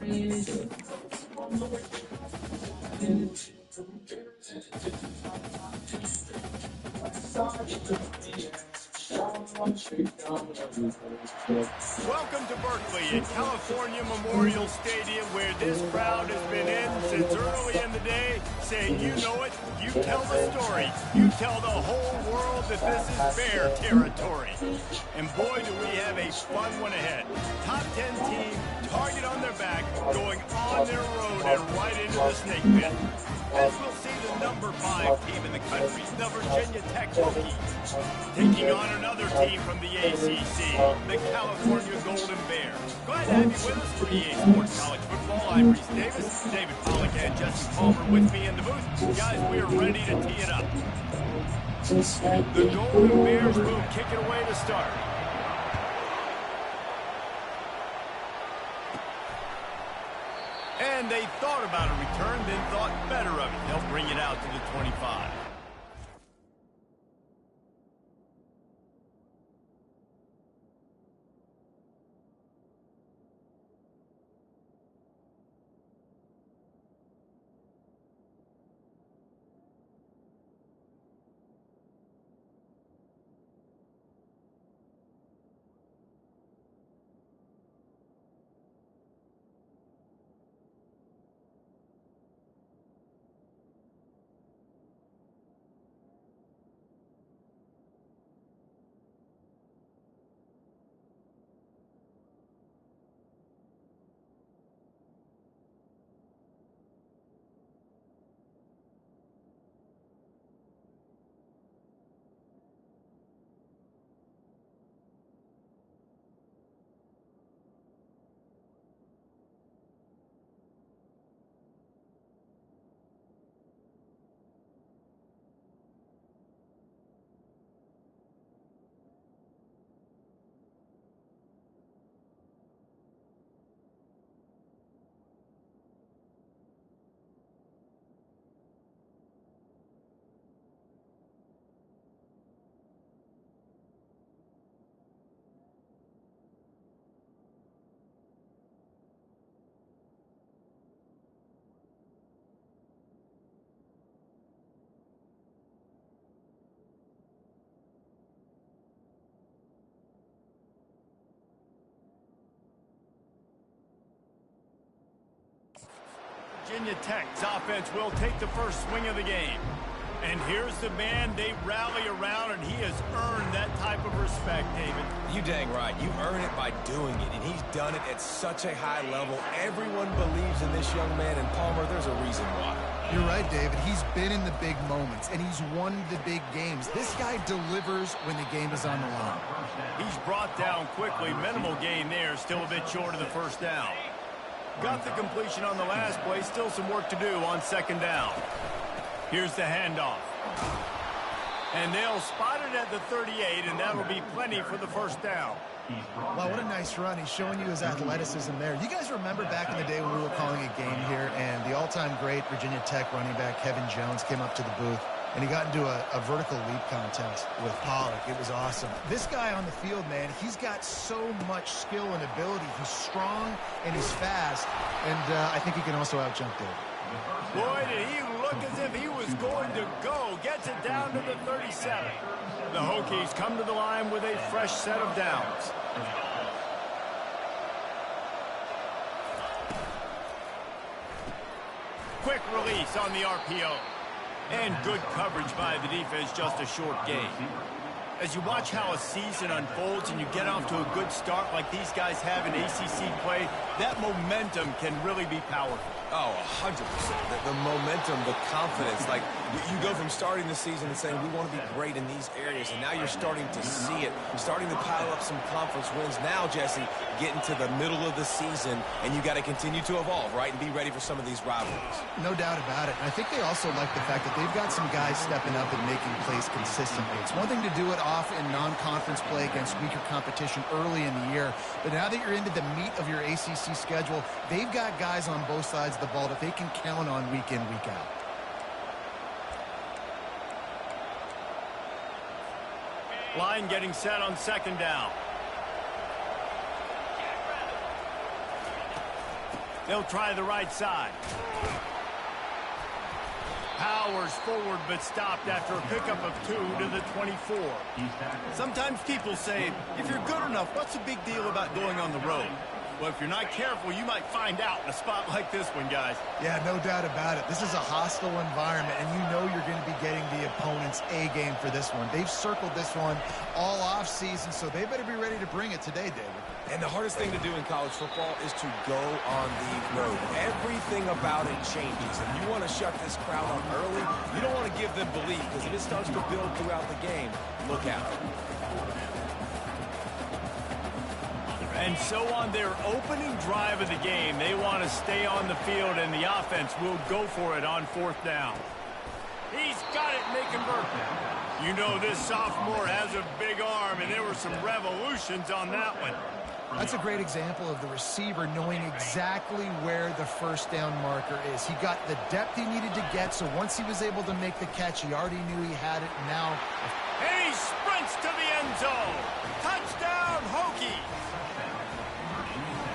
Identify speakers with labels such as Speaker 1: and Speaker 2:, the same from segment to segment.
Speaker 1: Welcome to Berkeley at California Memorial Stadium, where this crowd has been in since early in the day, saying you know it, you tell the story, you tell the whole world that this is Bear territory. And boy, do we have a fun one ahead. Top 10 team, target on their back, going on their road and right into the snake pit. As we'll see the number 5 team in the country, the Virginia Tech Hokies, taking on another team from the ACC, the California Golden Bears. Glad to have you with us for EA Sports College Football. I'm Reese Davis, David Pollack and Jesse Palmer with me in the booth. Guys, we are ready to tee it up. The Golden Bears will kick it away to start. And they thought about a return, then thought better of it. They'll bring it out to the 25. Virginia Tech's offense will take the first swing of the game. And here's the man they rally around, and he has earned that type of respect, David.
Speaker 2: You dang right. You earn it by doing it, and he's done it at such a high level. Everyone believes in this young man, and Palmer, there's a reason why.
Speaker 3: You're right, David. He's been in the big moments, and he's won the big games. This guy delivers when the game is on the line.
Speaker 1: He's brought down quickly. Minimal gain there, still a bit short of the first down. Got the completion on the last play. Still some work to do on second down. Here's the handoff. And they'll spot it at the 38, and that'll be plenty for the first down.
Speaker 3: Wow, what a nice run. He's showing you his athleticism there. You guys remember back in the day when we were calling a game here, and the all-time great Virginia Tech running back Kevin Jones came up to the booth, and he got into a vertical leap contest with Pollack. It was awesome. This guy on the field, man, he's got so much skill and ability. He's strong and he's fast, and I think he can also out-jump David.
Speaker 1: Boy, did he look as if he was going to go. Gets it down to the 37. The Hokies come to the line with a fresh set of downs. Quick release on the RPO. And good coverage by the defense, just a short gain. As you watch how a season unfolds and you get off to a good start like these guys have in ACC play, that momentum can really be powerful.
Speaker 2: Oh, 100%. The momentum, the confidence. Like, you go from starting the season and saying, we want to be great in these areas, and now you're starting to see it. You're starting to pile up some conference wins. Now, Jesse, getting to the middle of the season, and you got to continue to evolve, right, and be ready for some of these rivalries.
Speaker 3: No doubt about it. And I think they also like the fact that they've got some guys stepping up and making plays consistently. It's one thing to do it off in non-conference play against weaker competition early in the year, but now that you're into the meat of your ACC schedule, they've got guys on both sides of the ball that they can count on week in, week out.
Speaker 1: Line getting set on second down. They'll try the right side. Powers forward, but stopped after a pickup of 2 to the 24. Sometimes people say, if you're good enough, what's the big deal about going on the road? Well, if you're not careful, you might find out in a spot like this one, guys.
Speaker 3: Yeah, no doubt about it. This is a hostile environment, and you know you're going to be getting the opponent's A game for this one. They've circled this one all off season, so they better be ready to bring it today, David.
Speaker 2: And the hardest thing to do in college football is to go on the road. Everything about it changes. If you want to shut this crowd up early, you don't want to give them belief, because if it starts to build throughout the game, look out.
Speaker 1: And so on their opening drive of the game, they want to stay on the field, and the offense will go for it on 4th down. He's got it, and they convert. You know this sophomore has a big arm, and there were some revolutions on that one.
Speaker 3: That's a great example of the receiver knowing exactly where the first down marker is. He got the depth he needed to get, so once he was able to make the catch, he already knew he had it. Now,
Speaker 1: and he sprints to the end zone. Touchdown, Hokies!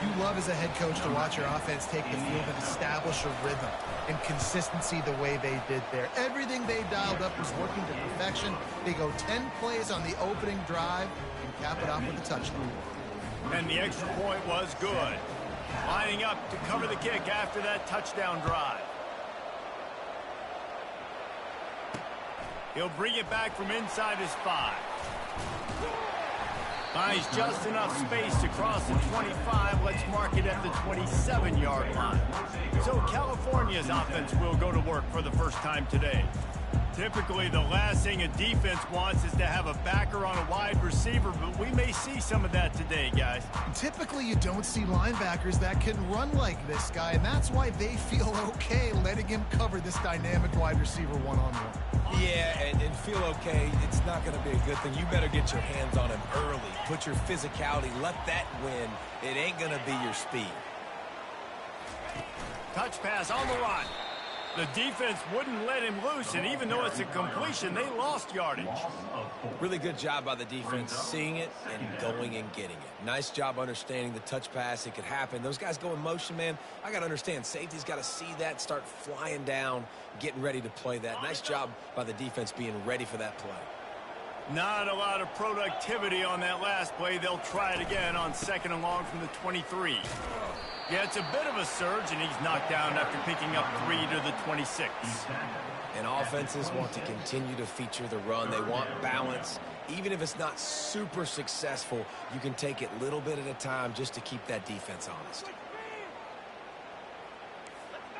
Speaker 3: You love as a head coach to watch your offense take the field and establish a rhythm and consistency the way they did there. Everything they dialed up was working to perfection. They go 10 plays on the opening drive and cap it off with a touchdown.
Speaker 1: And the extra point was good. Lining up to cover the kick after that touchdown drive. He'll bring it back from inside his 5. Finds just enough space to cross the 25. Let's mark it at the 27-yard line. So California's offense will go to work for the first time today. Typically, the last thing a defense wants is to have a backer on a wide receiver, but we may see some of that today, guys.
Speaker 3: Typically, you don't see linebackers that can run like this guy, and that's why they feel okay letting him cover this dynamic wide receiver one-on-one.
Speaker 2: Yeah, and feel okay, it's not going to be a good thing. You better get your hands on him early. Put your physicality, let that win. It ain't going to be your speed.
Speaker 1: Touch pass on the run. The defense wouldn't let him loose, and even though it's a completion, they lost yardage.
Speaker 2: Really good job by the defense, seeing it and going and getting it. Nice job understanding the touch pass. It could happen. Those guys go in motion, man. I got to understand, safety's got to see that, start flying down, getting ready to play that. Nice job by the defense being ready for that play.
Speaker 1: Not a lot of productivity on that last play. They'll try it again on 2nd and long from the 23. Yeah, it's a bit of a surge, and he's knocked down after picking up 3 to the 26.
Speaker 2: And offenses want to continue to feature the run. They want balance. Even if it's not super successful, you can take it little bit at a time just to keep that defense honest.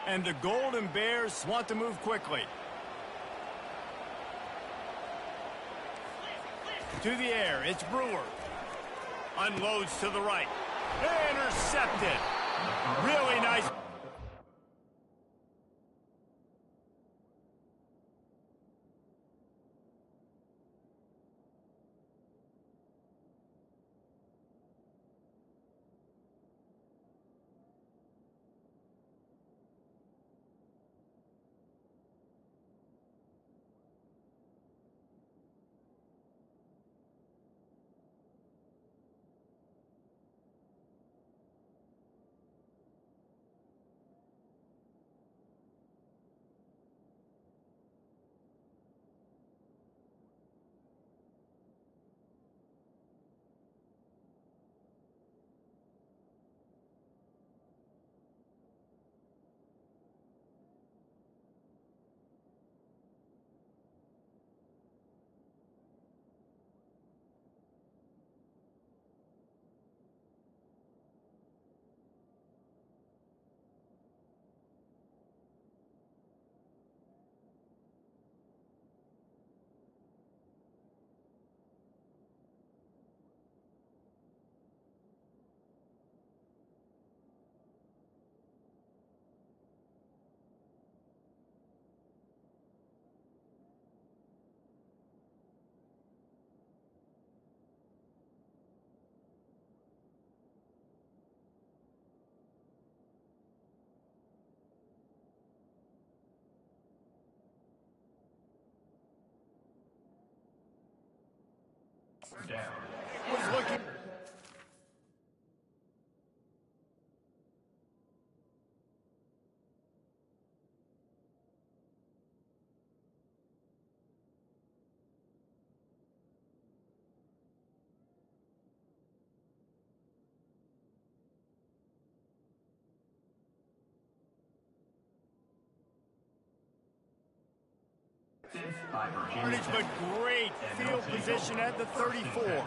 Speaker 1: And the Golden Bears want to move quickly. To the air, it's Brewer. Unloads to the right. Intercepted. Really nice. Was looking. Yardage, but great field position at the 34.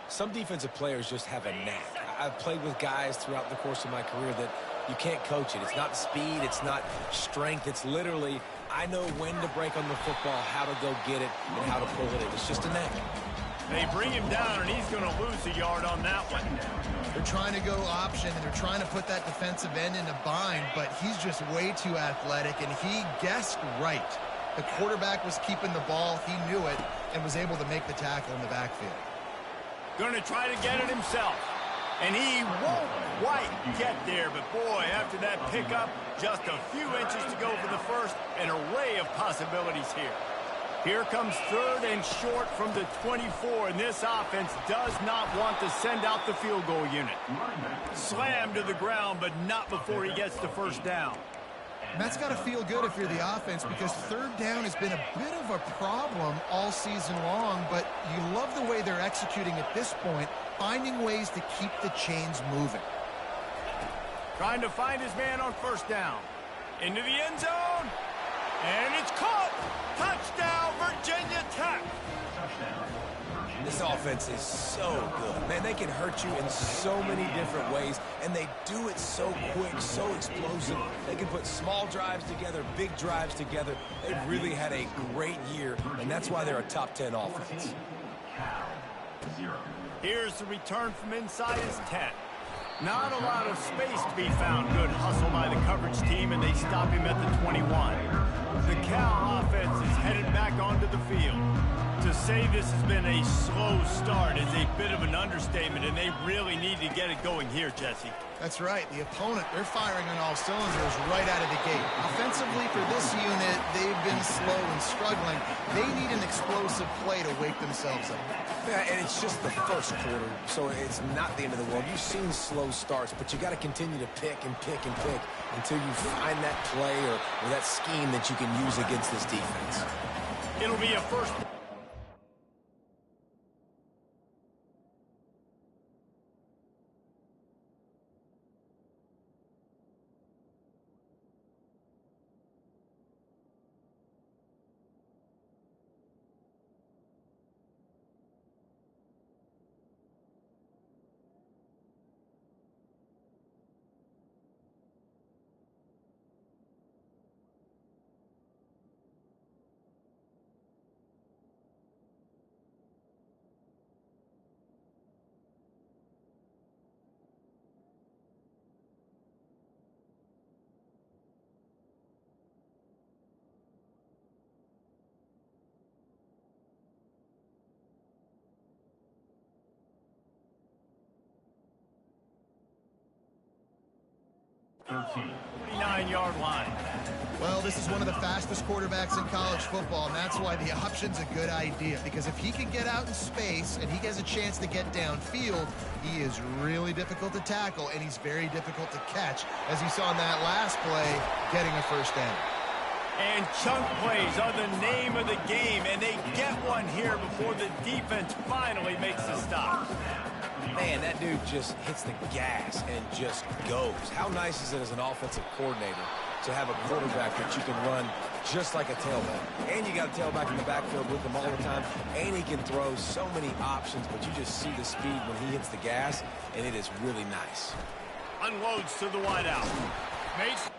Speaker 2: Some defensive players just have a knack. I've played with guys throughout the course of my career that you can't coach it. It's not speed, it's not strength. It's literally, I know when to break on the football, how to go get it, and how to pull it in. It's just a knack.
Speaker 1: They bring him down, and he's going to lose a yard on that one.
Speaker 3: They're trying to go option, and they're trying to put that defensive end in a bind, but he's just way too athletic, and he guessed right. The quarterback was keeping the ball. He knew it and was able to make the tackle in the backfield.
Speaker 1: Going to try to get it himself. And he won't quite get there. But, boy, after that pickup, just a few inches to go for the first. An array of possibilities here. Here comes 3rd and short from the 24. And this offense does not want to send out the field goal unit. Slammed to the ground, but not before he gets the first down.
Speaker 3: And that's got to feel good if you're the offense, because 3rd down has been a bit of a problem all season long, but you love the way they're executing at this point, finding ways to keep the chains moving.
Speaker 1: Trying to find his man on 1st down. Into the end zone. And it's caught. Touchdown, Virginia Tech.
Speaker 2: This offense is so good. Man, they can hurt you in so many different ways, and they do it so quick, so explosive. They can put small drives together, big drives together. They've really had a great year, and that's why they're a top 10 offense.
Speaker 1: Here's the return from inside his 10. Not a lot of space to be found. Good hustle by the coverage team, and they stop him at the 21. The Cal offense is headed back onto the field. To say this has been a slow start is a bit of an understatement, and they really need to get it going here, Jesse.
Speaker 3: That's right. The opponent, they're firing on all cylinders right out of the gate. Offensively, for this unit, they've been slow and struggling. They need an explosive play to wake themselves up.
Speaker 2: Yeah, and it's just the first quarter, so it's not the end of the world. You've seen slow starts, but you got to continue to pick and pick and pick until you find that play or that scheme that you can use against this defense.
Speaker 1: It'll be a first.
Speaker 4: Thirteen.
Speaker 1: 49-yard line.
Speaker 3: Well, this is one of the fastest quarterbacks in college football, and that's why the option's a good idea, because if he can get out in space and he has a chance to get downfield, he is really difficult to tackle, and he's very difficult to catch, as you saw in that last play, getting a first down.
Speaker 1: And chunk plays are the name of the game, and they get one here before the defense finally makes the stop.
Speaker 2: Man, that dude just hits the gas and just goes. How nice is it as an offensive coordinator to have a quarterback that you can run just like a tailback? And you got a tailback in the backfield with him all the time, and he can throw so many options, but you just see the speed when he hits the gas, and it is really nice.
Speaker 1: Unloads to the wideout. Makes.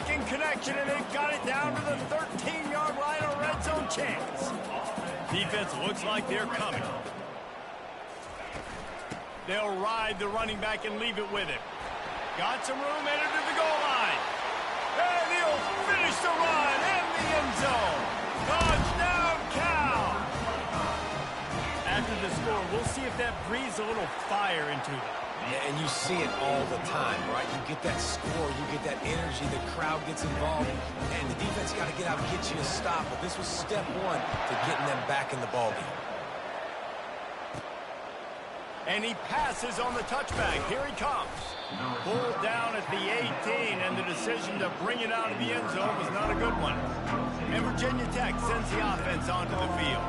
Speaker 1: making connection, and they've got it down to the 13-yard line, a red zone chance. Defense looks like they're coming. They'll ride the running back and leave it with him. Got some room, headed to the goal line. And he'll finish the run in the end zone. Touchdown, Cal! After the score, we'll see if that breathes a little fire into them.
Speaker 2: Yeah, and you see it all the time, right? You get that score, you get that energy, the crowd gets involved, and the defense got to get out and get you a stop. But this was step one to getting them back in the ballgame.
Speaker 1: And he passes on the touchback. Here he comes. Pulled down at the 18, and the decision to bring it out of the end zone was not a good one. And Virginia Tech sends the offense onto the field.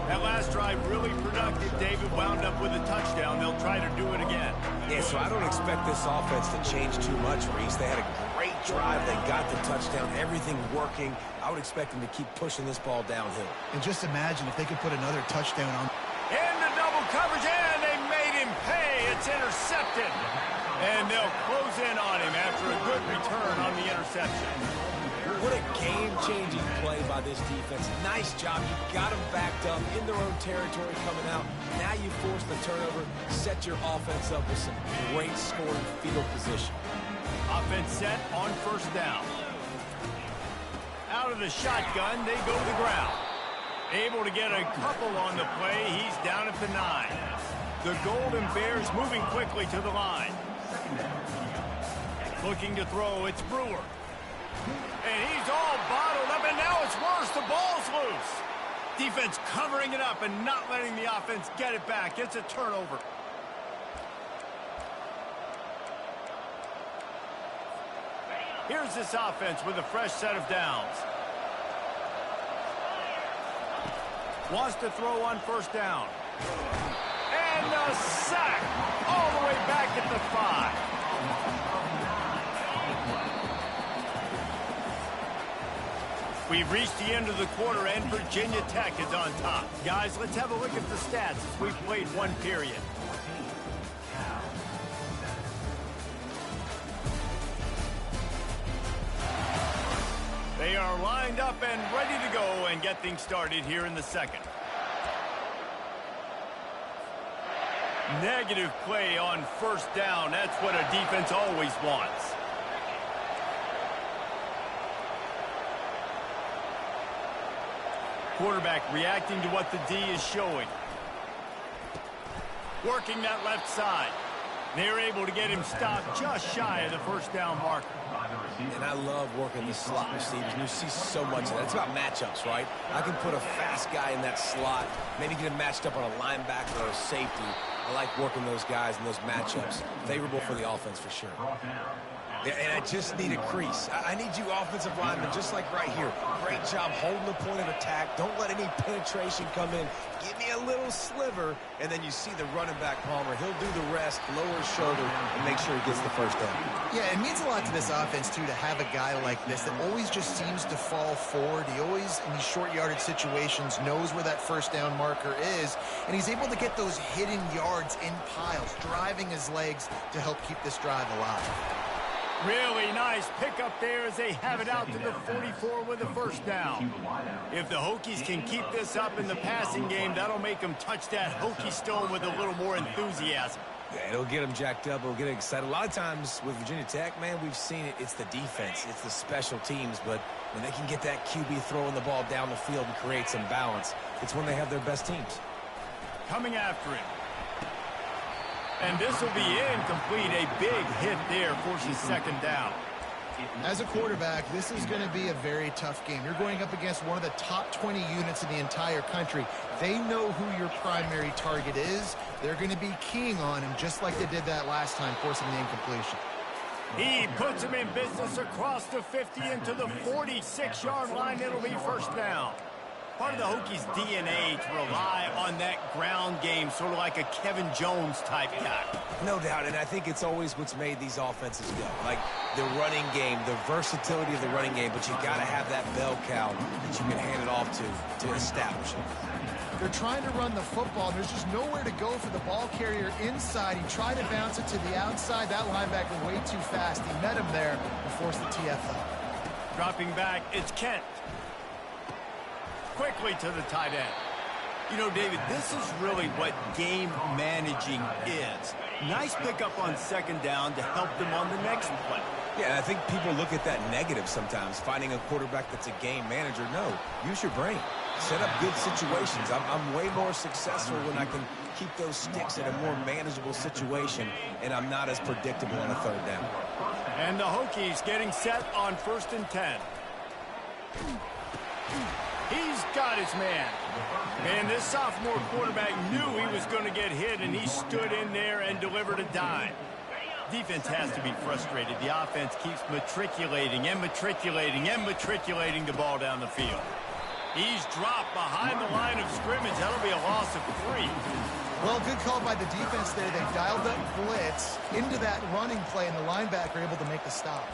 Speaker 1: That last drive really productive. David wound up with a touchdown. They'll try to do it again.
Speaker 2: Yeah, so I don't expect this offense to change too much, Reese. They had a great drive. They got the touchdown. Everything working. I would expect them to keep pushing this ball downhill.
Speaker 3: And just imagine if they could put another touchdown on.
Speaker 1: Into double coverage, and they made him pay. It's intercepted. And they'll close in on him after a good return on the interception.
Speaker 2: What a game-changing play by this defense. Nice job. You got them backed up in their own territory coming out. Now you force the turnover, set your offense up with some great scoring field position.
Speaker 1: Offense set on first down. Out of the shotgun, they go to the ground. Able to get a couple on the play. He's down at the 9. The Golden Bears moving quickly to the line. Looking to throw, it's Brewer. And he's all bottled up, and now it's worse. The ball's loose. Defense covering it up and not letting the offense get it back. It's a turnover. Here's this offense with a fresh set of downs. Wants to throw on first down. And a sack all the way back at the 5. We've reached the end of the quarter, and Virginia Tech is on top. Guys, let's have a look at the stats as we've played one period. They are lined up and ready to go and get things started here in the second. Negative play on first down. That's what a defense always wants. Quarterback reacting to what the D is showing. Working that left side. They're able to get him stopped just shy of the first down marker.
Speaker 2: And I love working the slot receivers. You see so much of that. It's about matchups, right? I can put a fast guy in that slot, maybe get him matched up on a linebacker or a safety. I like working those guys in those matchups. Favorable for the offense for sure. Yeah, and I just need a crease. I need you offensive linemen, just like right here. Great job holding the point of attack. Don't let any penetration come in. Give me a little sliver, and then you see the running back, Palmer. He'll do the rest, lower his shoulder, and make sure he gets the first down.
Speaker 3: Yeah, it means a lot to this offense, too, to have a guy like this that always just seems to fall forward. He always, in these short yardage situations, knows where that first down marker is, and he's able to get those hidden yards in piles, driving his legs to help keep this drive alive.
Speaker 1: Really nice pickup there as they have it out to the 44 with the first down. If the Hokies can keep this up in the passing game, that'll make them touch that Hokie stone with a little more enthusiasm.
Speaker 2: Yeah, it'll get them jacked up. It'll get them excited. A lot of times with Virginia Tech, man, we've seen it. It's the defense. It's the special teams. But when they can get that QB throwing the ball down the field and create some balance, it's when they have their best teams.
Speaker 1: Coming after him. And this will be incomplete. A big hit there forces second down.
Speaker 3: As a quarterback, this is going to be a very tough game. You're going up against one of the top 20 units in the entire country. They know who your primary target is. They're going to be keying on him just like they did that last time, forcing the incompletion.
Speaker 1: He puts him in business across the 50 into the 46-yard line. It'll be first down. Part of the Hokies' DNA to rely on that ground game, sort of like a Kevin Jones type guy.
Speaker 2: No doubt, and I think it's always what's made these offenses go. Like the running game, the versatility of the running game, but you got to have that bell cow that you can hand it off to establish it.
Speaker 3: They're trying to run the football, and there's just nowhere to go for the ball carrier inside. He tried to bounce it to the outside. That linebacker way too fast. He met him there and forced the TFL.
Speaker 1: Dropping back, it's Kent. Quickly to the tight end. You know, David, this is really what game managing is. Nice pickup on second down to help them on the next play.
Speaker 2: Yeah, I think people look at that negative sometimes, finding a quarterback that's a game manager. No, use your brain. Set up good situations. I'm way more successful when I can keep those sticks in a more manageable situation, and I'm not as predictable on a third down.
Speaker 1: And the Hokies getting set on 1st and 10. He's got his man. Man, this sophomore quarterback knew he was going to get hit, and he stood in there and delivered a dime. Defense has to be frustrated. The offense keeps matriculating and matriculating and matriculating the ball down the field. He's dropped behind the line of scrimmage. That'll be a loss of 3.
Speaker 3: Well, good call by the defense there. They dialed up blitz into that running play, and the linebacker able to make the stop.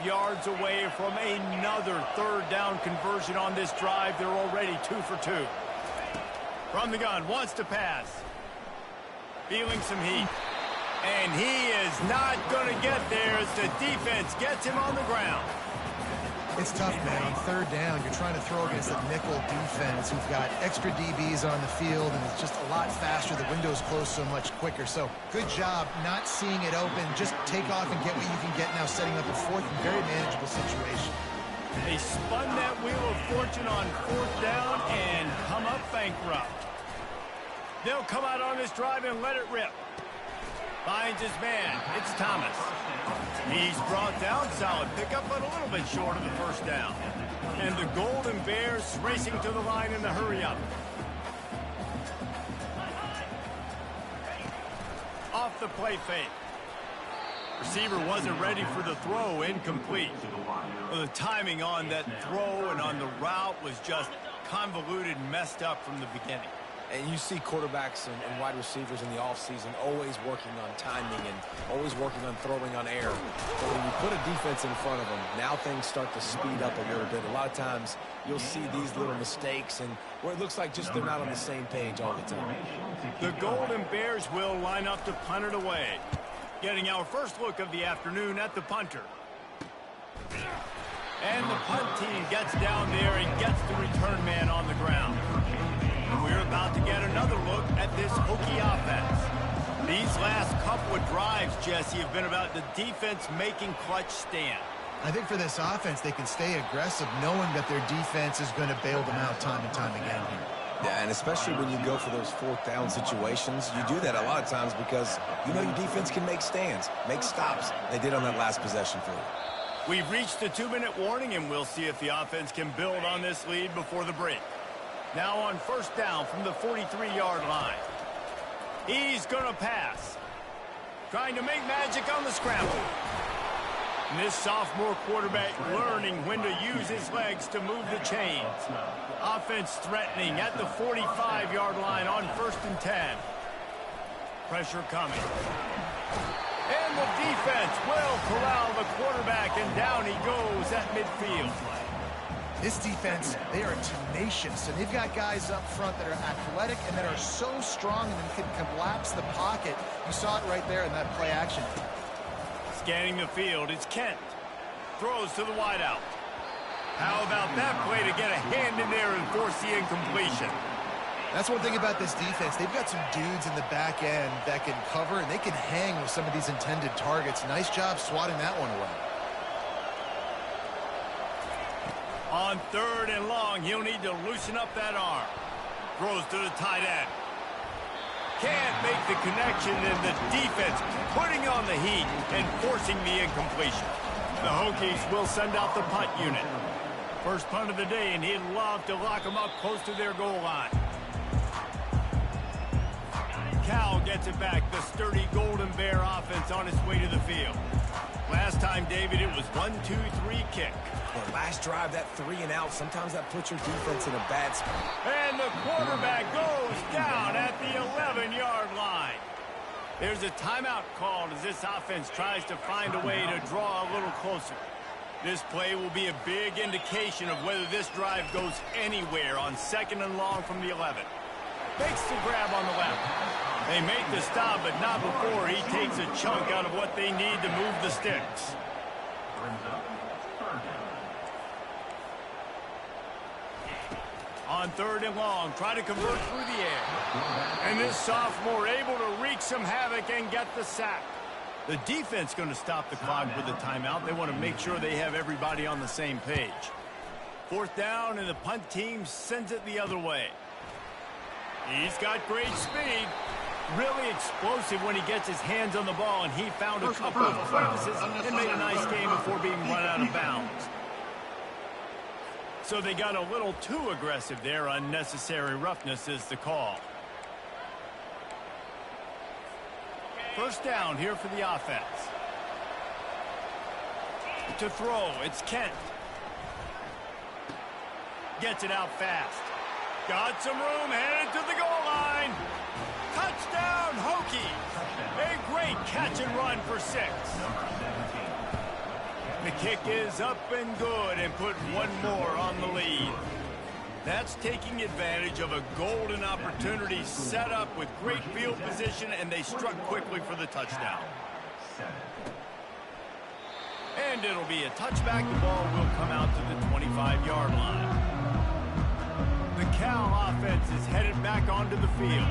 Speaker 1: Yards away from another third down conversion on this drive. They're already 2 for 2. From the gun, wants to pass. Feeling some heat. And he is not going to get there as the defense gets him on the ground.
Speaker 3: It's tough, man. On third down, you're trying to throw against a nickel defense who've got extra DBs on the field, and it's just a lot faster. The window's closed so much quicker. So good job not seeing it open. Just take off and get what you can get now, setting up a 4th and very manageable situation.
Speaker 1: They spun that wheel of fortune on 4th down and come up bankrupt. They'll come out on this drive and let it rip. Finds his man. It's Thomas. He's brought down. Solid pickup, but a little bit short of the 1st down. And the Golden Bears racing to the line in the hurry-up. Off the play fake. Receiver wasn't ready for the throw. Incomplete. Well, the timing on that throw and on the route was just convoluted and messed up from the beginning.
Speaker 2: And you see quarterbacks and wide receivers in the offseason always working on timing and always working on throwing on air. But when you put a defense in front of them, now things start to speed up a little bit. A lot of times you'll see these little mistakes and where it looks like just they're not on the same page all the time.
Speaker 1: The Golden Bears will line up to punt it away. Getting our first look of the afternoon at the punter. And the punt team gets down there and gets the return man on the ground. We're about to get another look at this Hokie offense. These last couple of drives, Jesse, have been about the defense making clutch stand.
Speaker 3: I think for this offense, they can stay aggressive knowing that their defense is going to bail them out time and time again here.
Speaker 2: Yeah, and especially when you go for those 4th down situations, you do that a lot of times because you know your defense can make stands, make stops. They did on that last possession for you.
Speaker 1: We've reached the 2-minute warning, and we'll see if the offense can build on this lead before the break. Now on 1st down from the 43-yard line. He's going to pass. Trying to make magic on the scramble. And this sophomore quarterback learning when to use his legs to move the chains. Offense threatening at the 45-yard line on 1st and 10. Pressure coming. And the defense will corral the quarterback, and down he goes at midfield.
Speaker 3: This defense, they are tenacious, and they've got guys up front that are athletic and that are so strong and can collapse the pocket. You saw it right there in that play action.
Speaker 1: Scanning the field, it's Kent. Throws to the wideout. How about that play to get a hand in there and force the incompletion?
Speaker 3: That's one thing about this defense. They've got some dudes in the back end that can cover, and they can hang with some of these intended targets. Nice job swatting that one away.
Speaker 1: On 3rd and long, he'll need to loosen up that arm. Throws to the tight end. Can't make the connection, and the defense putting on the heat and forcing the incompletion. The Hokies will send out the punt unit. First punt of the day, and he'd love to lock them up close to their goal line. Cal gets it back. The sturdy Golden Bear offense on its way to the field. Last time, David, it was 1-2-3 kick.
Speaker 2: The last drive, that 3 and out, sometimes that puts your defense in a bad spot.
Speaker 1: And the quarterback goes down at the 11-yard line. There's a timeout called as this offense tries to find a way to draw a little closer. This play will be a big indication of whether this drive goes anywhere on 2nd and long from the 11. Makes the grab on the left. They make the stop, but not before he takes a chunk out of what they need to move the sticks. On 3rd and long, try to convert through the air. And this sophomore able to wreak some havoc and get the sack. The defense going to stop the clock with a timeout. They want to make sure they have everybody on the same page. 4th down, and the punt team sends it the other way. He's got great speed. Really explosive when he gets his hands on the ball, and he found a couple of crevices and made a nice game before being run out of bounds. So they got a little too aggressive there. Unnecessary roughness is the call. 1st down here for the offense. To throw, it's Kent. Gets it out fast. Got some room, headed to the goal line. Touchdown, Hokies. A great catch and run for 6. The kick is up and good and put one more on the lead. That's taking advantage of a golden opportunity set up with great field position, and they struck quickly for the touchdown. And it'll be a touchback. The ball will come out to the 25-yard line. The Cal offense is headed back onto the field.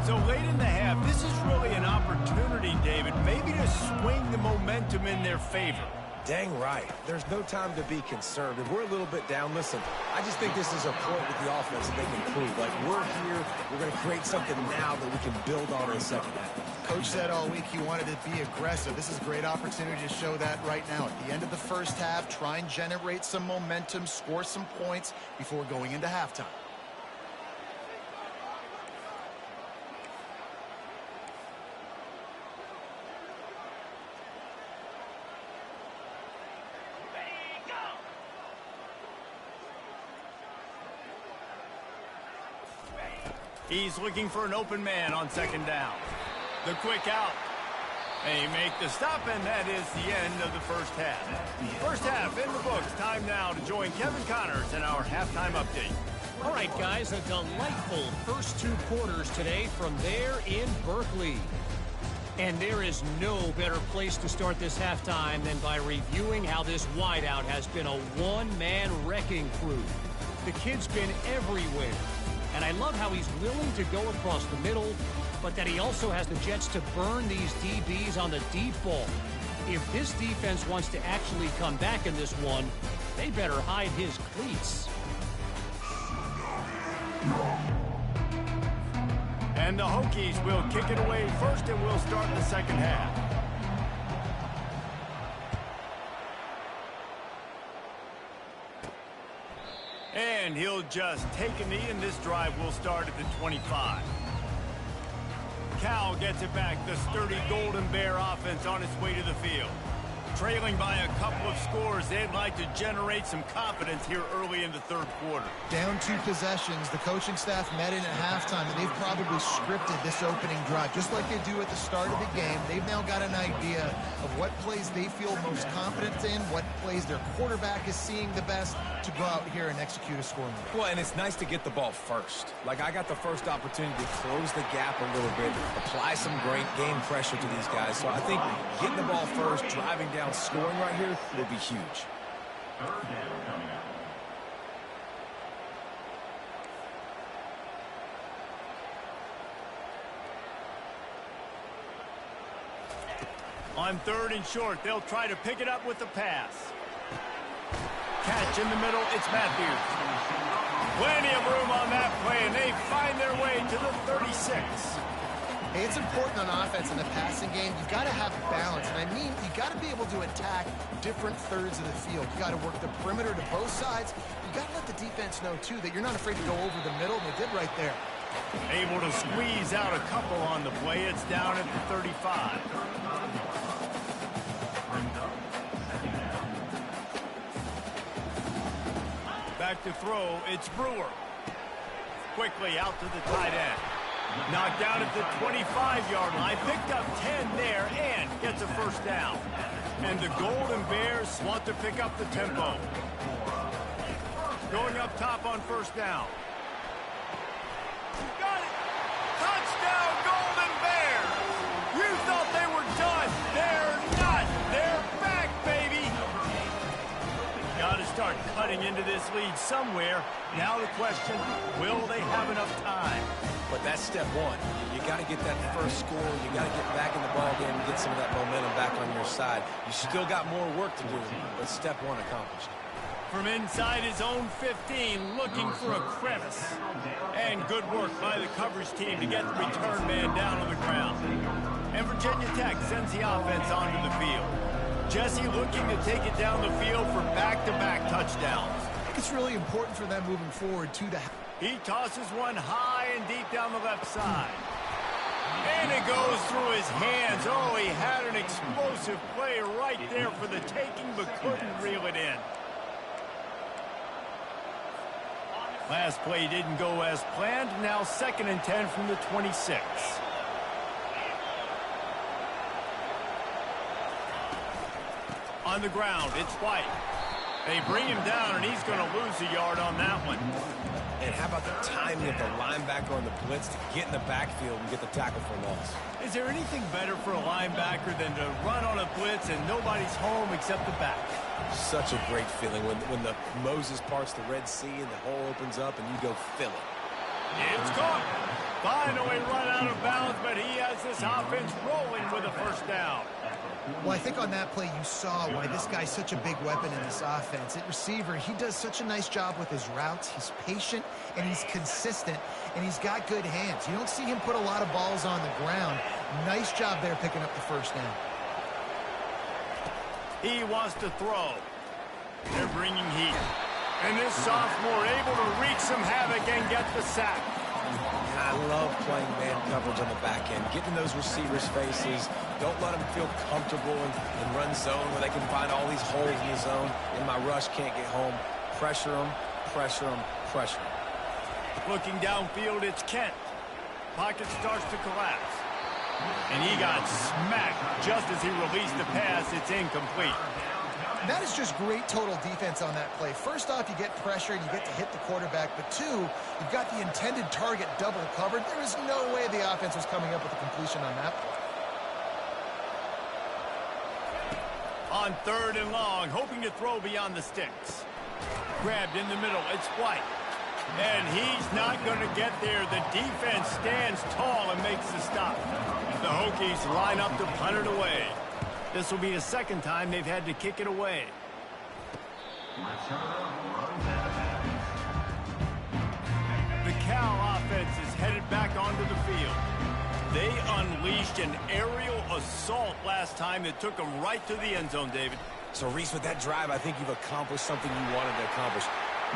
Speaker 1: So late in the half, this is really an opportunity, David, maybe to swing the momentum in their favor.
Speaker 2: Dang right. There's no time to be concerned. If we're a little bit down, listen, I just think this is a point with the offense that they can prove. Like, we're here, we're going to create something now that we can build on in the second half.
Speaker 3: Coach said all week he wanted to be aggressive. This is a great opportunity to show that right now. At the end of the 1st half, try and generate some momentum, score some points before going into halftime.
Speaker 1: He's looking for an open man on 2nd down. The quick out. They make the stop, and that is the end of the 1st half. 1st half in the books. Time now to join Kevin Connors in our halftime update.
Speaker 4: All right, guys, a delightful first 2 quarters today from there in Berkeley. And there is no better place to start this halftime than by reviewing how this wideout has been a one-man wrecking crew. The kid's been everywhere. And I love how he's willing to go across the middle, but that he also has the jets to burn these DBs on the deep ball. If this defense wants to actually come back in this one, they better hide his cleats.
Speaker 1: And the Hokies will kick it away first, and we'll start the 2nd half. And he'll just take a knee, and this drive will start at the 25. Cal gets it back. The sturdy Golden Bear offense on its way to the field. Trailing by a couple of scores, they'd like to generate some confidence here early in the 3rd quarter.
Speaker 3: Down 2 possessions, the coaching staff met in at halftime, and they've probably scripted this opening drive. Just like they do at the start of the game, they've now got an idea of what plays they feel most confident in, what plays their quarterback is seeing the best to go out here and execute a scoring drive.
Speaker 2: Well, and it's nice to get the ball first. Like, I got the first opportunity to close the gap a little bit, apply some great game pressure to these guys. So I think getting the ball first, driving down, scoring right here will be huge.
Speaker 5: 3rd down coming up.
Speaker 1: On 3rd and short, they'll try to pick it up with the pass. Catch in the middle, it's Matthews. Plenty of room on that play, and they find their way to the 36.
Speaker 3: Hey, it's important on offense in the passing game. You've got to have balance, and I mean, you've got to be able to attack different thirds of the field. You've got to work the perimeter to both sides. You've got to let the defense know, too, that you're not afraid to go over the middle, and they did right there.
Speaker 1: Able to squeeze out a couple on the play. It's down at the 35. Back to throw, it's Brewer. Quickly out to the tight end. Knocked down at the 25-yard line. Picked up 10 there and gets a 1st down. And the Golden Bears want to pick up the tempo. Going up top on 1st down. Got it! Touchdown, Golden Bears! You thought they were done. They're not. They're back, baby. Got to start cutting into this lead somewhere. Now the question, will they have enough time?
Speaker 2: But that's step one. You got to get that first score. You got to get back in the ball game and get some of that momentum back on your side. You still got more work to do, but step one accomplished.
Speaker 1: From inside his own 15, looking for a crevice. And good work by the coverage team to get the return man down on the ground. And Virginia Tech sends the offense onto the field. Jesse looking to take it down the field for back-to-back touchdowns.
Speaker 3: I think it's really important for them moving forward to the...
Speaker 1: He tosses one high and deep down the left side. And it goes through his hands. Oh, he had an explosive play right there for the taking, but couldn't reel it in. Last play didn't go as planned. Now 2nd and 10 from the 26. On the ground, it's White. They bring him down, and he's going to lose a yard on that one.
Speaker 2: And how about the timing of the linebacker on the blitz to get in the backfield and get the tackle for loss?
Speaker 1: Is there anything better for a linebacker than to run on a blitz and nobody's home except the back?
Speaker 2: Such a great feeling when the Moses parts the Red Sea and the hole opens up and you go fill it.
Speaker 1: It's caught. Finally run out of bounds, but he has this offense rolling with a first down.
Speaker 3: Well, I think on that play you saw why this guy's such a big weapon in this offense. At receiver, he does such a nice job with his routes. He's patient, and he's consistent, and he's got good hands. You don't see him put a lot of balls on the ground. Nice job there picking up the first down.
Speaker 1: He wants to throw. They're bringing heat. And this sophomore able to wreak some havoc and get the sack.
Speaker 2: And I love playing man coverage on the back end, getting those receivers' faces. Don't let them feel comfortable in run zone where they can find all these holes in the zone, and my rush can't get home. Pressure them, pressure them, pressure them.
Speaker 1: Looking downfield, it's Kent. Pocket starts to collapse. And he got smacked just as he released the pass. It's incomplete.
Speaker 3: That is just great total defense on that play. First off, you get pressure and you get to hit the quarterback. But two, you've got the intended target double covered. There is no way the offense was coming up with a completion on that play.
Speaker 1: On 3rd and long, hoping to throw beyond the sticks. Grabbed in the middle, it's White. And he's not going to get there. The defense stands tall and makes the stop. The Hokies line up to punt it away. This will be the 2nd time they've had to kick it away. The Cal offense is headed back onto the field. They unleashed an aerial assault last time that took them right to the end zone, David.
Speaker 2: So, Reese, with that drive, I think you've accomplished something you wanted to accomplish.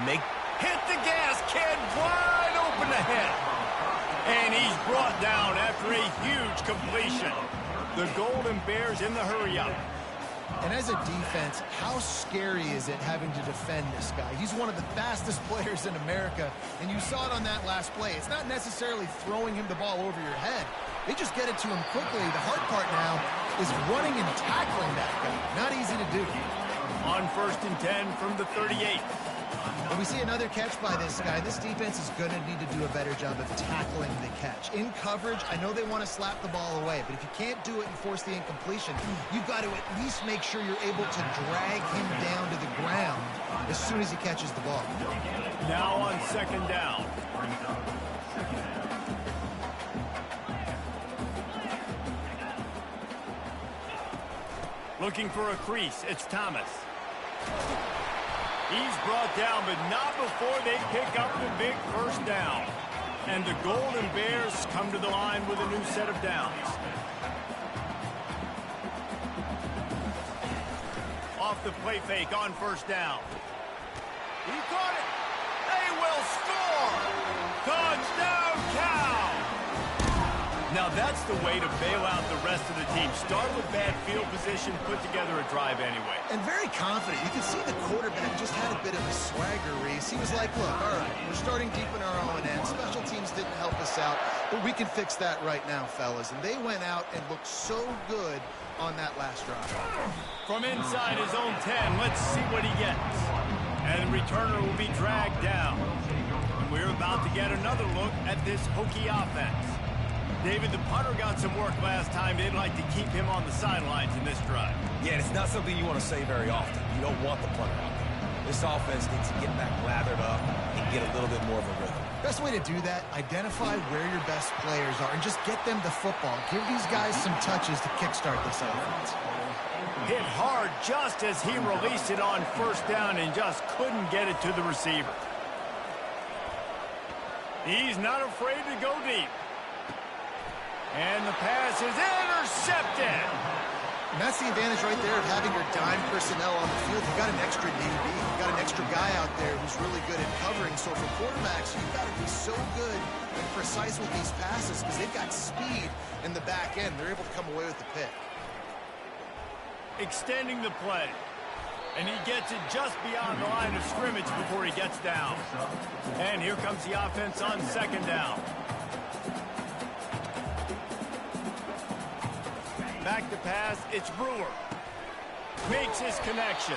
Speaker 1: Hit the gas, kid, wide open ahead. And he's brought down after a huge completion. The Golden Bears in the hurry-up.
Speaker 3: And as a defense, how scary is it having to defend this guy? He's one of the fastest players in America, and you saw it on that last play. It's not necessarily throwing him the ball over your head. They just get it to him quickly. The hard part now is running and tackling that guy. Not easy to do.
Speaker 1: On 1st and 10 from the 38.
Speaker 3: When we see another catch by this guy, this defense is going to need to do a better job of tackling the catch. In coverage, I know they want to slap the ball away, but if you can't do it and force the incompletion, you've got to at least make sure you're able to drag him down to the ground as soon as he catches the ball.
Speaker 1: Now on 2nd down. Looking for a crease, it's Thomas. He's brought down, but not before they pick up the big first down. And the Golden Bears come to the line with a new set of downs. Off the play fake on 1st down. He caught it. They will score. Touchdown, Cal. Now that's the way to bail out the rest of the team. Start with bad field position, put together a drive anyway.
Speaker 3: And very confident. You can see the quarterback just had a bit of a swagger, Reese. He was like, look, all right, we're starting deep in our own end. Special teams didn't help us out, but we can fix that right now, fellas. And they went out and looked so good on that last drive.
Speaker 1: From inside his own 10, let's see what he gets. And the returner will be dragged down. And we're about to get another look at this Hokie offense. David, the punter got some work last time. They'd like to keep him on the sidelines in this drive.
Speaker 2: Yeah, it's not something you want to say very often. You don't want the punter out there. This offense needs to get back lathered up and get a little bit more of a rhythm.
Speaker 3: Best way to do that, identify where your best players are and just get them the football. Give these guys some touches to kickstart this offense.
Speaker 1: Hit hard just as he released it on first down and just couldn't get it to the receiver. He's not afraid to go deep. And the pass is intercepted.
Speaker 3: And that's the advantage right there of having your dime personnel on the field. You've got an extra DB. You've got an extra guy out there who's really good at covering. So for quarterbacks, you've got to be so good and precise with these passes because they've got speed in the back end. They're able to come away with the pick.
Speaker 1: Extending the play. And he gets it just beyond the line of scrimmage before he gets down. And here comes the offense on second down. Back to pass, it's Brewer. Makes his connection.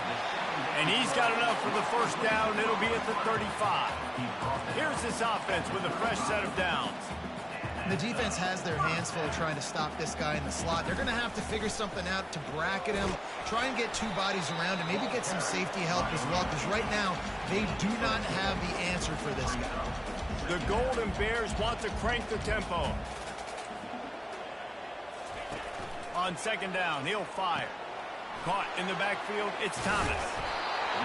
Speaker 1: And he's got enough for the first down. It'll be at the 35. Here's this offense with a fresh set of downs.
Speaker 3: The defense has their hands full trying to stop this guy in the slot. They're going to have to figure something out to bracket him, try and get two bodies around him, maybe get some safety help as well, because right now they do not have the answer for this guy.
Speaker 1: The Golden Bears want to crank the tempo. On second down, he'll fire. Caught in the backfield, it's Thomas.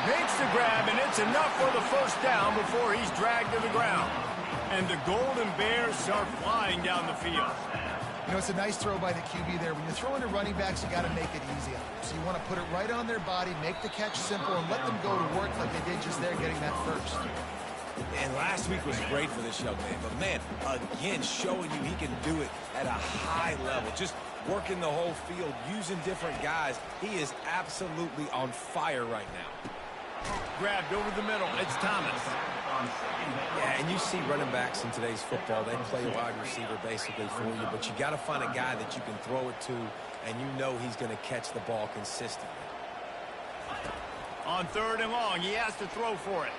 Speaker 1: Makes the grab, and it's enough for the first down before he's dragged to the ground. And the Golden Bears are flying down the field.
Speaker 3: You know, it's a nice throw by the QB there. When you're throwing to running backs, you got to make it easy on them. So you want to put it right on their body, make the catch simple, and let them go to work like they did just there getting that first.
Speaker 2: And last week was great for this young man. But, man, again, showing you he can do it at a high level. Just working the whole field, using different guys. He is absolutely on fire right now.
Speaker 1: Grabbed over the middle. It's Thomas.
Speaker 2: Yeah, and you see running backs in today's football, they play a wide receiver basically for you, but you got to find a guy that you can throw it to, and you know he's going to catch the ball consistently.
Speaker 1: On third and long, he has to throw for it.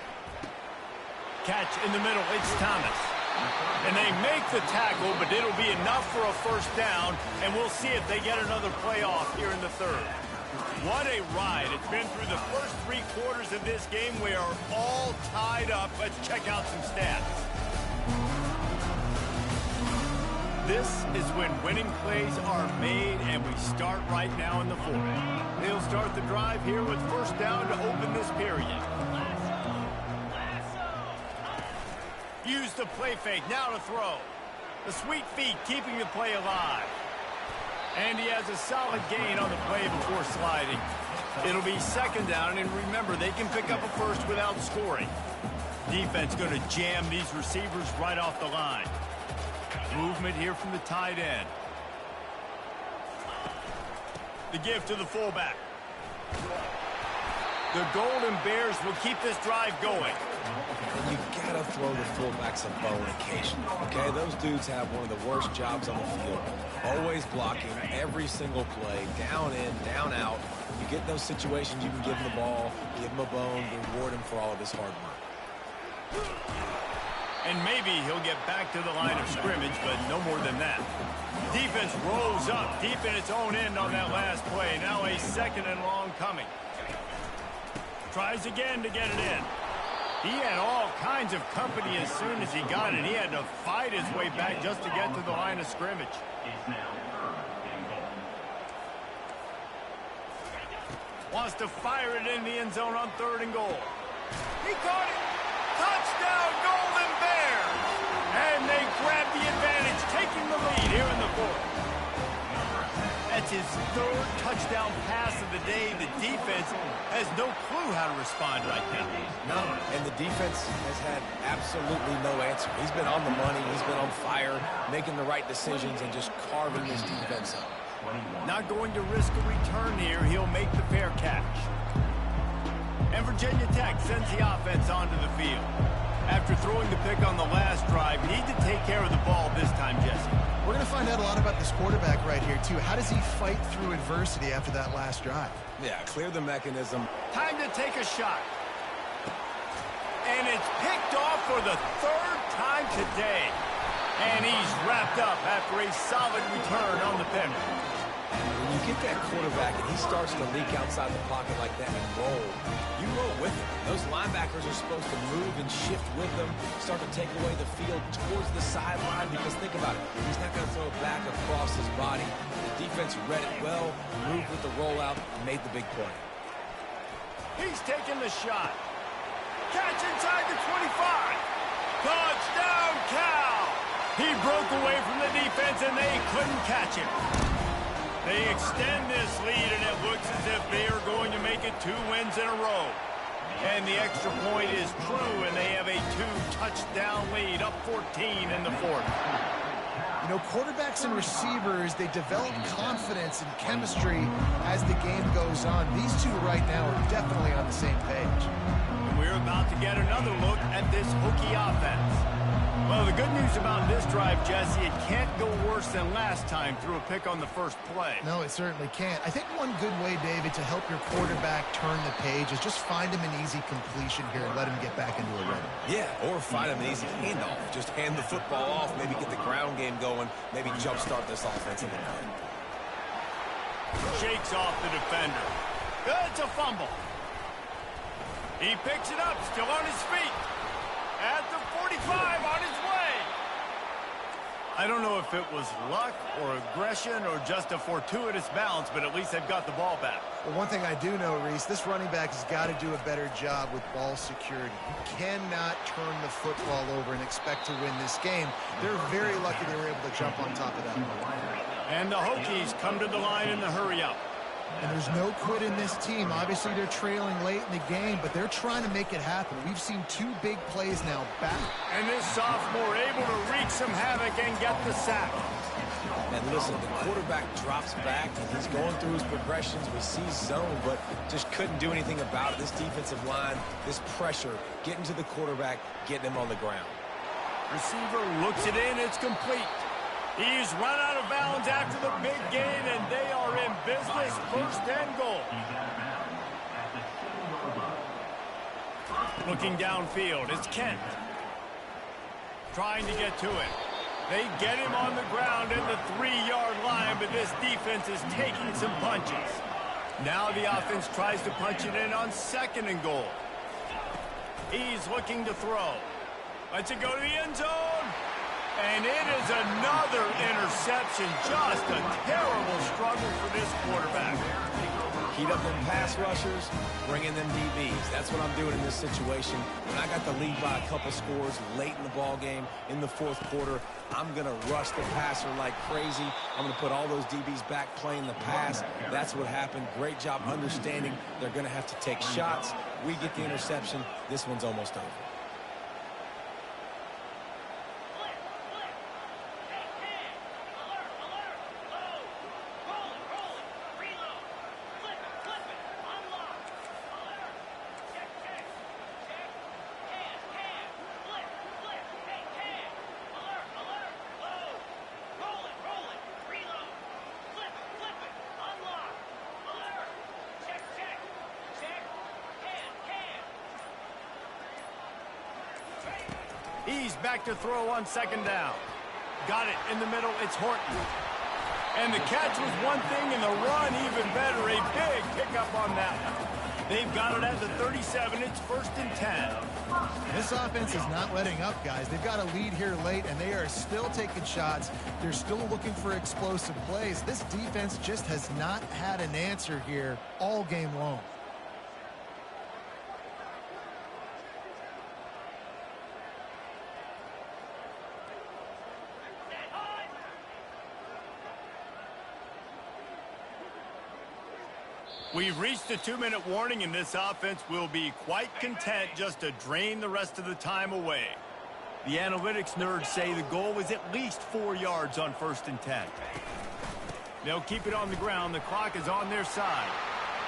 Speaker 1: Catch in the middle, it's Thomas. And they make the tackle, but it'll be enough for a first down, and we'll see if they get another play off here in the third. What a ride. It's been through the first 3 quarters of this game. We are all tied up. Let's check out some stats. This is when winning plays are made, and we start right now in the fourth. They'll start the drive here with first down to open this period. Use the play fake, now to throw. The sweet feet keeping the play alive. And he has a solid gain on the play before sliding. It'll be second down, and remember, they can pick up a first without scoring. Defense going to jam these receivers right off the line. Movement here from the tight end. The give to the fullback. The Golden Bears will keep this drive going.
Speaker 2: And you gotta throw the fullbacks a bone occasionally, okay? Those dudes have one of the worst jobs on the field. Always blocking every single play, down in, down out. You get in those situations, you can give him the ball, give him a bone, reward him for all of his hard work.
Speaker 1: And maybe he'll get back to the line of scrimmage, but no more than that. Defense rolls up deep in its own end on that last play. Now a second and long coming. Tries again to get it in. He had all kinds of company as soon as he got it. He had to fight his way back just to get to the line of scrimmage. Wants to fire it in the end zone on third and goal. He caught it. Touchdown, Golden Bears! And they grab the advantage, taking the lead here in the fourth. That's his third touchdown pass of the day. The defense has no clue how to respond right now.
Speaker 2: No, and the defense has had absolutely no answer. He's been on the money. He's been on fire, making the right decisions and just carving this defense up.
Speaker 1: Not going to risk a return here. He'll make the fair catch. And Virginia Tech sends the offense onto the field. After throwing the pick on the last drive, need to take care of the ball this time, Jesse.
Speaker 3: We're going to find out a lot about this quarterback right here, too. How does he fight through adversity after that last drive?
Speaker 2: Yeah, clear the mechanism.
Speaker 1: Time to take a shot. And it's picked off for the third time today. And he's wrapped up after a solid return on the pick.
Speaker 2: When you get that quarterback and he starts to leak outside the pocket like that and roll, you roll with him. Those linebackers are supposed to move and shift with them, start to take away the field towards the sideline, because think about it, he's not going to throw it back across his body. The defense read it well, moved with the rollout, and made the big play.
Speaker 1: He's taking the shot. Catch inside the 25. Touchdown, Cal! He broke away from the defense, and they couldn't catch him. They extend this lead, and it looks as if they are going to make it 2 wins in a row. And the extra point is true, and they have a 2-touchdown lead, up 14 in the fourth.
Speaker 3: You know, quarterbacks and receivers, they develop confidence and chemistry as the game goes on. These two right now are definitely on the same page.
Speaker 1: And we're about to get another look at this Hokie offense. Well, the good news about this drive, Jesse, it can't go worse than last time through a pick on the first play.
Speaker 3: No, it certainly can't. I think one good way, David, to help your quarterback turn the page is just find him an easy completion here and let him get back into a rhythm.
Speaker 2: Yeah, or find him an easy handoff. Just hand the football off, maybe get the ground game going, maybe jumpstart this offense a little bit.
Speaker 1: Shakes off the defender. It's a fumble. He picks it up, still on his feet. At the 45, on his way. I don't know if it was luck or aggression or just a fortuitous bounce, but at least they've got the ball back.
Speaker 3: Well, one thing I do know, Reese, this running back has got to do a better job with ball security. You cannot turn the football over and expect to win this game. They're very lucky they were able to jump on top of that.
Speaker 1: And the Hokies come to the line in the hurry-up.
Speaker 3: And there's no quit in this team. Obviously, they're trailing late in the game, but they're trying to make it happen. We've seen 2 big plays now back.
Speaker 1: And this sophomore able to wreak some havoc and get the sack.
Speaker 2: And listen, the quarterback drops back, and he's going through his progressions. We see zone, but just couldn't do anything about it. This defensive line, this pressure, getting to the quarterback, getting him on the ground.
Speaker 1: Receiver looks it in. It's complete. He's run out of bounds after the big gain, and they are in business. First and goal. Looking downfield, it's Kent. Trying to get to it. They get him on the ground at the 3-yard line, but this defense is taking some punches. Now the offense tries to punch it in on 2nd and goal. He's looking to throw. Lets it go to the end zone. And it is another interception. Just a terrible struggle for this quarterback.
Speaker 2: Heat up them pass rushers, bring in them DBs. That's what I'm doing in this situation. When I got the lead by a couple scores late in the ball game, in the 4th quarter, I'm going to rush the passer like crazy. I'm going to put all those DBs back playing the pass. That's what happened. Great job understanding they're going to have to take shots. We get the interception. This one's almost over.
Speaker 1: He's back to throw on 2nd down. Got it in the middle. It's Horton. And the catch was one thing, and the run even better. A big pickup on that one. They've got it at the 37. It's 1st and 10.
Speaker 3: This offense is not letting up, guys. They've got a lead here late, and they are still taking shots. They're still looking for explosive plays. This defense just has not had an answer here all game long.
Speaker 1: We've reached a 2-minute warning, and this offense will be quite content just to drain the rest of the time away. The analytics nerds say the goal is at least 4 yards on 1st and 10. They'll keep it on the ground. The clock is on their side.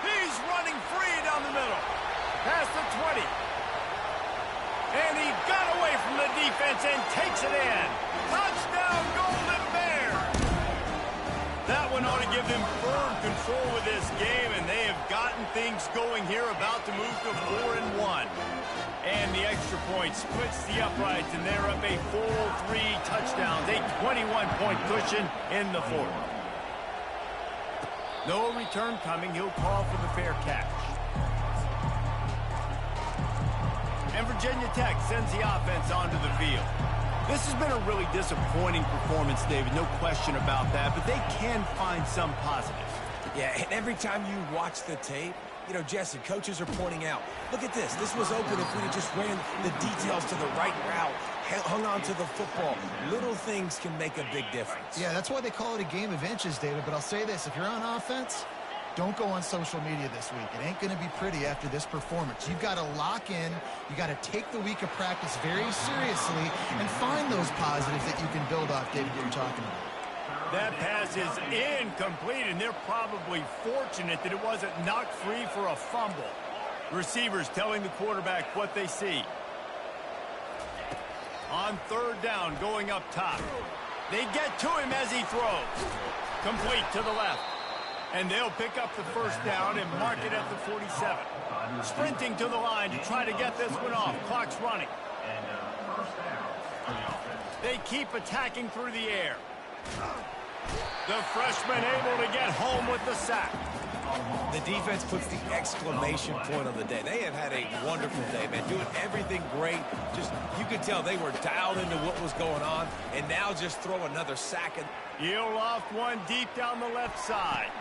Speaker 1: He's running free down the middle. Past the 20. And he got away from the defense and takes it in. Touchdown, Golden Bears! That one ought to give them firm control of this game, and they have gotten things going here, about to move to 4-1. And the extra extra point splits the uprights, and they're up a full 3 touchdowns, a 21-point cushion in the fourth. No return coming. He'll call for the fair catch. And Virginia Tech sends the offense onto the field. This has been a really disappointing performance, David, no question about that, but they can find some positives.
Speaker 2: Yeah, and every time you watch the tape, you know, Jesse, coaches are pointing out, look at this. This was open if we had just ran the details to the right route, hung on to the football. Little things can make a big difference.
Speaker 3: Yeah, that's why they call it a game of inches, David. But I'll say this, if you're on offense, don't go on social media this week. It ain't going to be pretty after this performance. You've got to lock in. You got to take the week of practice very seriously and find those positives that you can build off, David, that you're talking about.
Speaker 1: That pass is incomplete, and they're probably fortunate that it wasn't knocked free for a fumble. Receivers telling the quarterback what they see. On third down, going up top. They get to him as he throws. Complete to the left. And they'll pick up the first down and mark it at the 47. Sprinting to the line to try to get this one off. Clock's running. They keep attacking through the air. The freshman able to get home with the sack.
Speaker 2: The defense puts the exclamation point on the day. They have had a wonderful day, man. Doing everything great. Just, you could tell they were dialed into what was going on. And now just throw another sack.
Speaker 1: He'll loft one deep down the left side.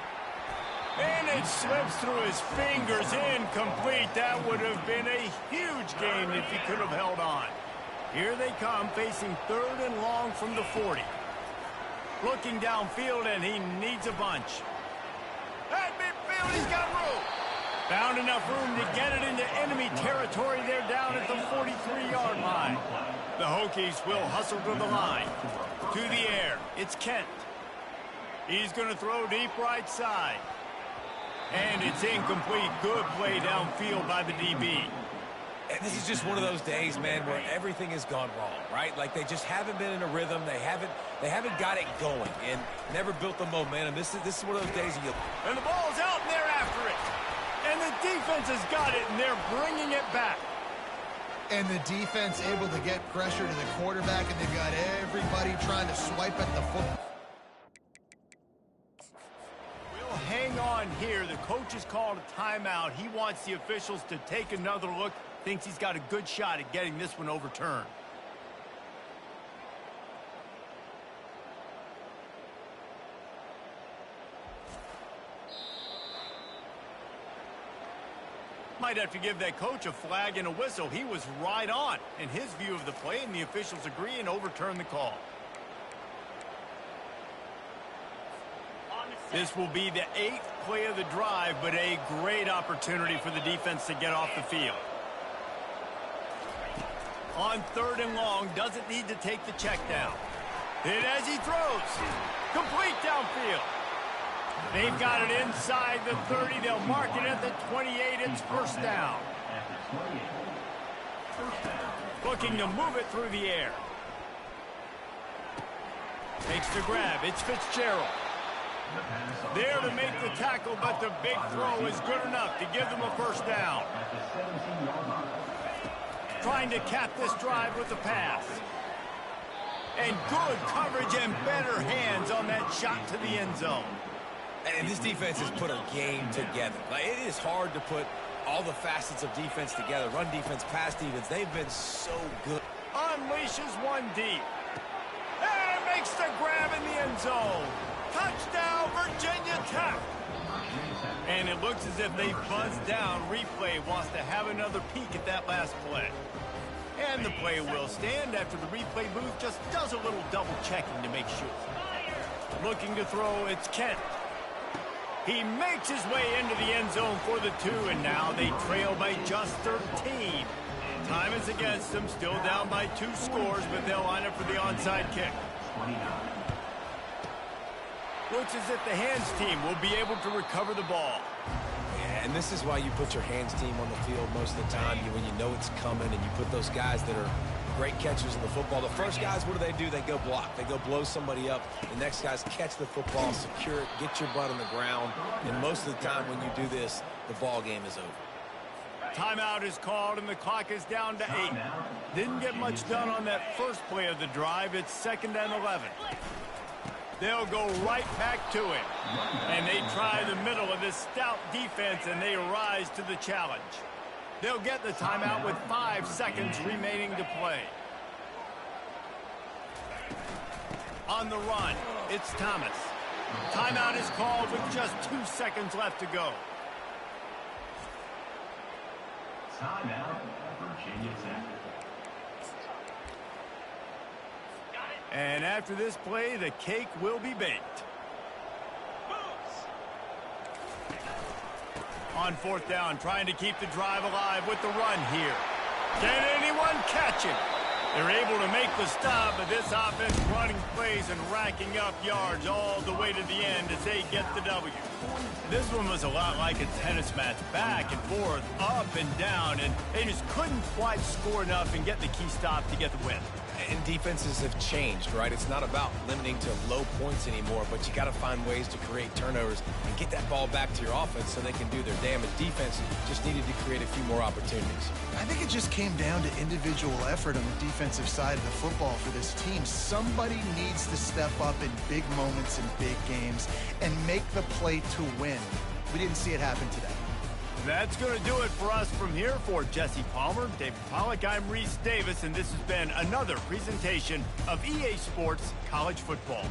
Speaker 1: And it slips through his fingers. Incomplete. That would have been a huge game if he could have held on. Here they come, facing third and long from the 40. Looking downfield, and he needs a bunch. At midfield, he's got room. Found enough room to get it into enemy territory. They're down at the 43-yard line. The Hokies will hustle to the line. To the air, it's Kent. He's going to throw deep right side. And it's incomplete. Good play downfield by the DB.
Speaker 2: And this is just one of those days, man, where everything has gone wrong, right? Like they just haven't been in a rhythm. They haven't got it going and never built the momentum. This is one of those days you.
Speaker 1: And the ball's out, and they're after it. And the defense has got it, and they're bringing it back.
Speaker 3: And the defense able to get pressure to the quarterback, and they've got everybody trying to swipe at the football.
Speaker 1: We'll hang on here. The coach has called a timeout. He wants the officials to take another look. Thinks he's got a good shot at getting this one overturned. Might have to give that coach a flag and a whistle. He was right on in his view of the play, and the officials agree and overturn the call. This will be the 8th play of the drive, but a great opportunity for the defense to get off the field. On third and long, doesn't need to take the check down. Hit as he throws. Complete downfield. They've got it inside the 30. They'll mark it at the 28. It's first down. Looking to move it through the air. Takes the grab. It's Fitzgerald. There to make the tackle, but the big throw is good enough to give them a first down. Trying to cap this drive with the pass. And good coverage and better hands on that shot to the end zone.
Speaker 2: And this defense has put a game together. Like, it is hard to put all the facets of defense together. Run defense, pass defense. They've been so good.
Speaker 1: Unleashes one deep. And makes the grab in the end zone. Touchdown, Virginia Tech. And it looks as if they buzzed down. Replay wants to have another peek at that last play. And the play will stand after the replay booth just does a little double checking to make sure. Looking to throw, it's Kent. He makes his way into the end zone for the 2, and now they trail by just 13. Time is against them, still down by 2 scores, but they'll line up for the onside kick. Looks as if the hands team will be able to recover the ball.
Speaker 2: Yeah, and this is why you put your hands team on the field most of the time when you know it's coming, and you put those guys that are great catchers in the football. The first guys, what do? They go block. They go blow somebody up. The next guys catch the football, secure it, get your butt on the ground. And most of the time when you do this, the ball game is over.
Speaker 1: Timeout is called, and the clock is down to 8. Didn't get much done on that first play of the drive. It's 2nd and 11. They'll go right back to it. And they try the middle of this stout defense, and they rise to the challenge. They'll get the timeout with 5 seconds remaining to play. On the run, it's Thomas. Timeout is called with just 2 seconds left to go.
Speaker 5: Timeout, Virginia Tech.
Speaker 1: And after this play, the cake will be baked. On 4th down, trying to keep the drive alive with the run here. Can anyone catch it? They're able to make the stop, but this offense running plays and racking up yards all the way to the end as they get the W. This one was a lot like a tennis match, back and forth, up and down, and they just couldn't quite score enough and get the key stop to get the win.
Speaker 2: And defenses have changed, right? It's not about limiting to low points anymore, but you got to find ways to create turnovers and get that ball back to your offense so they can do their damage. Defense just needed to create a few more opportunities.
Speaker 3: I think it just came down to individual effort on the defensive side of the football for this team. Somebody needs to step up in big moments in big games and make the play to win. We didn't see it happen today.
Speaker 1: That's going to do it for us from here. For Jesse Palmer, David Pollack, I'm Reese Davis, and this has been another presentation of EA Sports College Football.